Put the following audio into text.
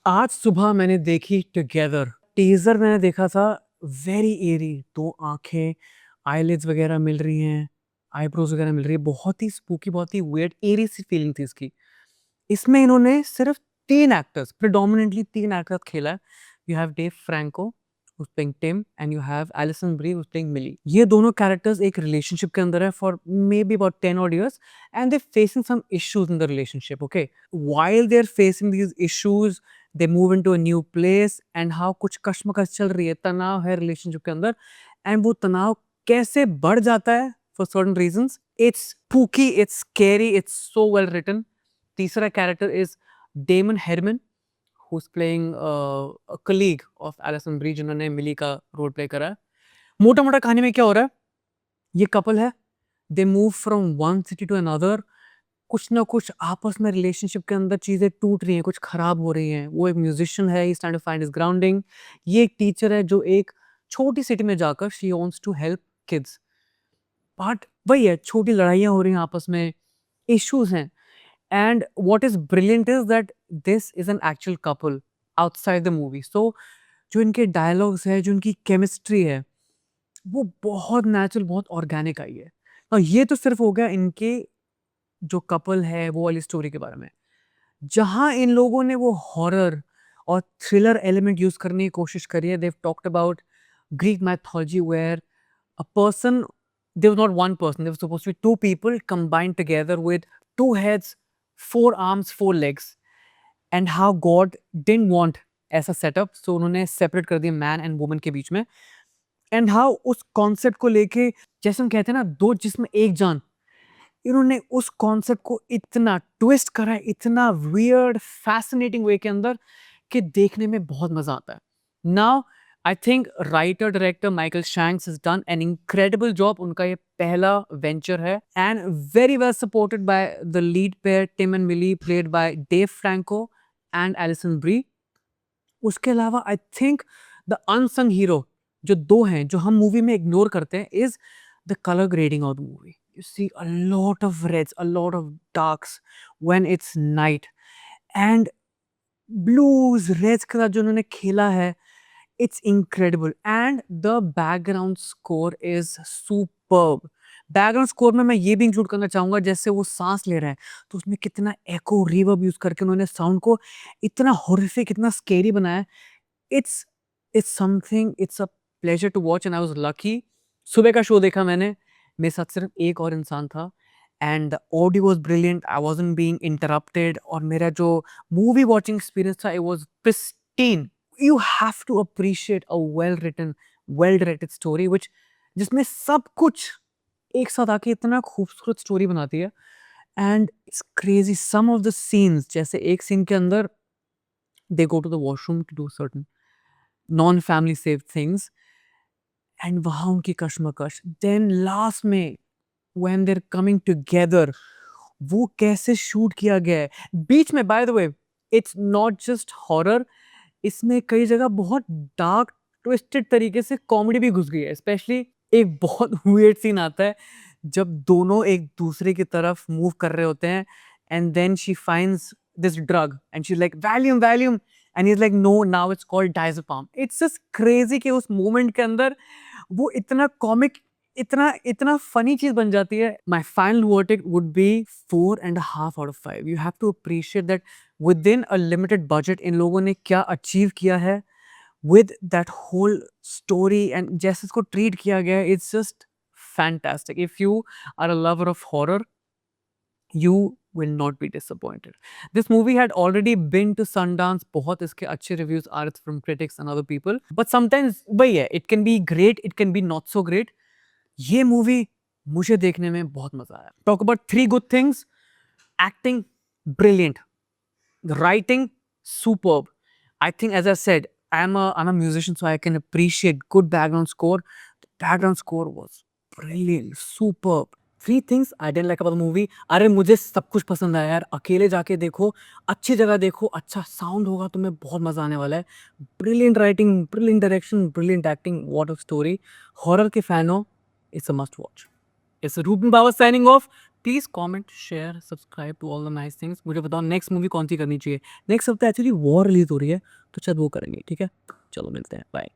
आज सुबह मैंने देखी टुगेदर। टीज़र मैंने देखा था, वेरी eerie, 2 आँखें, आईलिड्स वगैरह मिल रही हैं, आईब्रोज़ वगैरह मिल रही है, बहुत ही स्पूकी, बहुत ही वियर्ड eerie सी फीलिंग थी इसकी। इसमें इन्होंने सिर्फ़ 3 एक्टर्स, प्रेडोमिनेंटली 3 एक्टर्स खेला है। You have Dave Franco who's playing Tim and you have Alison Brie who's playing Millie. ये दोनों कैरेक्टर्स एक रिलेशनशिप के अंदर है for maybe about 10 odd years and they're facing some issues in the relationship, okay? While they're facing these issues, they move into a new place and how कुछ कश्मकश चल रही है, तनाव है रिलेशनशिप के अंदर and वो तनाव कैसे बढ़ जाता है for certain reasons. It's spooky, it's scary, it's so well written. तीसरा character is Damon Herman who's playing a colleague of Alison Brie जिन्होंने मिली का रोल प्ले करा है। मोटा-मोटा कहानी में क्या हो रहा है? ये कपल है, they move from one city to another, कुछ ना कुछ आपस में रिलेशनशिप के अंदर चीज़ें टूट रही हैं, कुछ खराब हो रही हैं। वो एक म्यूजिशियन है, he is trying to find his grounding. ये एक टीचर है जो एक छोटी सिटी में जाकर she wants to help kids. But वही है, छोटी लड़ाइयाँ हो रही हैं आपस में, इश्यूज़ हैं। And what is brilliant is that this is an actual couple outside the movie. So जो इनके डायलॉग्स है, जो इनकी केमिस्ट्री है, वो बहुत नेचुरल, बहुत ऑर्गेनिक आई है। और ये तो सिर्फ हो गया इनके जो कपल है वो वाली स्टोरी के बारे में। जहाँ इन लोगों ने वो हॉरर और थ्रिलर एलिमेंट यूज़ करने की कोशिश करी है, they've talked about Greek mythology where a person, there was not one person, there was supposed to be two people combined together with two heads, four arms, four legs. And how God didn't want ऐसा setup, सो उन्होंने separate कर दिया man and woman के बीच में। And how उस concept को लेके, जैसे हम कहते हैं ना, दो जिस्म एक जान, इन्होंने उस कॉन्सेप्ट को इतना ट्विस्ट करा है, इतना वियर्ड फैसिनेटिंग वे के अंदर कि देखने में बहुत मजा आता है। Now I think writer director Michael Shanks has done an incredible job. उनका ये पहला वेंचर है and very well supported by the lead pair Tim and Millie played by Dave Franco and Alison Brie. उसके अलावा I think the unsung hero जो दो हैं, जो हम मूवी में इग्नोर करते हैं, is the colour grading of the movie. You see a lot of reds, a lot of darks when it's night, and blues reds के साथ जो उन्होंने खेला है, it's incredible. And the background score is superb. Background score में मैं ये भी इंक्लूड करना चाहूंगा, जैसे वो सांस ले रहे हैं तो उसमें कितना एको रिवर्ब यूज करके उन्होंने साउंड को इतना हॉरिफिक, इतना स्केरी बनाया है। It's it's something, it's a pleasure to watch and I was lucky. सुबह का शो देखा मैंने, मेरे साथ सिर्फ एक और इंसान था and the audio was brilliant, I wasn't being interrupted, और मेरा जो मूवी वॉचिंग एक्सपीरियंस था, it was pristine. You have to appreciate a well written, well directed story which जिसमें सब कुछ एक साथ आके इतना खूबसूरत स्टोरी बनाती है। And it's crazy, some of the scenes, जैसे एक सीन के अंदर they go to the washroom to do certain non family safe things and वहाँ उनकी कश्मकश, देन लास्ट में when they are coming together, वो कैसे शूट किया गया है। बीच में, by the way, it's not just horror, इसमें कई जगह बहुत डार्क ट्विस्टेड तरीके से कॉमेडी भी घुस गई है। स्पेशली एक बहुत वियर्ड सीन आता है जब दोनों एक दूसरे की तरफ मूव कर रहे होते हैं and then she finds this drug and she is like Valium Valium and he is like no now it's called diazepam. It's just crazy कि उस मोमेंट के अंदर वो इतना कॉमिक, इतना इतना फनी चीज बन जाती है। My final verdict would be 4.5 out of 5। You have to appreciate that within a limited budget इन लोगों ने क्या अचीव किया है with that whole story and जैसे इसको ट्रीट किया गया है, it's just fantastic. If you are a lover of horror, you will not be disappointed. This movie had already been to Sundance, बहुत इसके अच्छे reviews आ रहे थे from critics and other people, but sometimes वही है, it can be great, it can be not so great। ये movie मुझे देखने में बहुत मजा आया। Talk about three good things: acting brilliant, writing superb. I think, as I said, I'm a musician, so I can appreciate good background score. The background score was brilliant, superb. Three things I didn't like about the movie. अरे मुझे सब कुछ पसंद आया यार, अकेले जाके देखो, अच्छी जगह देखो, अच्छा साउंड होगा, तुम्हें बहुत मजा आने वाला है। Brilliant writing, brilliant direction, brilliant acting, what a story. Horror के फैन हो, it's a must watch. It's Ruben Bauer signing off. Please comment, share, subscribe to all the nice things. मुझे बताओ नेक्स्ट मूवी कौन-सी करनी चाहिए? Next हफ्ते actually war release हो रही है, तो शायद वो करेंगे, ठीक है? चलो मिलते हैं, बाय।